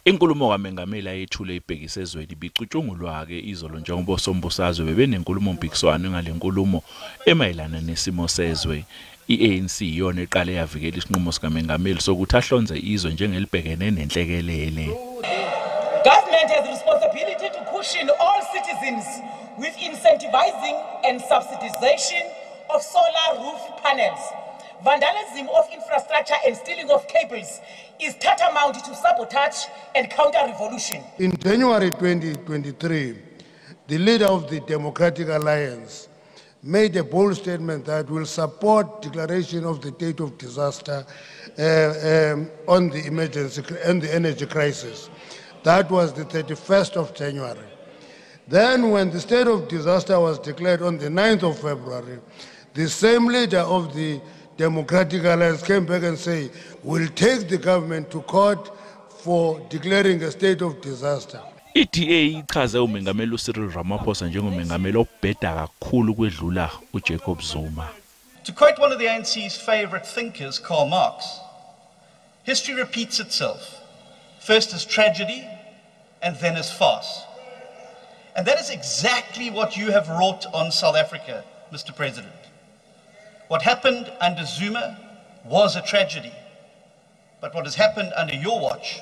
Inkulumo kaMengameli ayethule ibhekise ezweni bicutshungulwa ke izolo njengoba osombusazwe bebenenkulumo mpikiswano ngalenkulumo emayelana nesimo sezwe. iANC iyona eqale yavikela isinqumo sikaMengameli sokuthi ahlonze izwe njengelibhekene nenhlekelele. Government has the responsibility to cushion all citizens with incentivizing and subsidization of solar roof panels. Vandalism of infrastructure and stealing of cables is tantamount to sabotage and counter-revolution. In January 2023, the leader of the Democratic Alliance made a bold statement that will support declaration of the state of disaster on the emergency and the energy crisis. That was the 31st of January. Then when the state of disaster was declared on the 9th of February, the same leader of the Democratic Alliance came back and said, we'll take the government to court for declaring a state of disaster. iDA ichaze umengameli uCyril Ramaphosa njengomengameli obheda kakhulu kwedlula uJacob Zuma. To quote one of the ANC's favorite thinkers, Karl Marx, history repeats itself, first as tragedy and then as farce. And that is exactly what you have wrought on South Africa, Mr. President. What happened under Zuma was a tragedy, but what has happened under your watch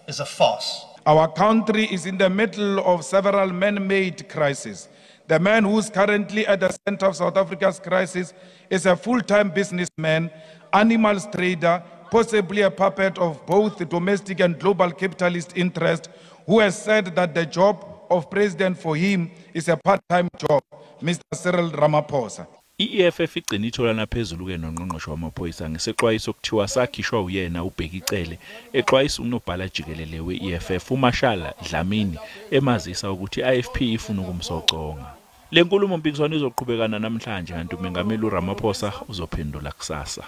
is a farce. Our country is in the middle of several man-made crises. The man who's currently at the center of South Africa's crisis is a full-time businessman, animals trader, possibly a puppet of both the domestic and global capitalist interest, who has said that the job of president for him is a part-time job, Mr. Cyril Ramaphosa. iEFF igcina itholana phezulu ke nongqongqoshe wamaphoyisa ngesexwayiso okuthiwa sakhishwa uyena ubhekicele exwayisa unobhala jikelele weEFF uMashala Dlamini emazisa ukuthi iIFP ifuna ukumsoconga. Lenkulumo mpikiswano izoqhubekana namhlanje kanti umengameli uRamaphosa uzophendula kusasa.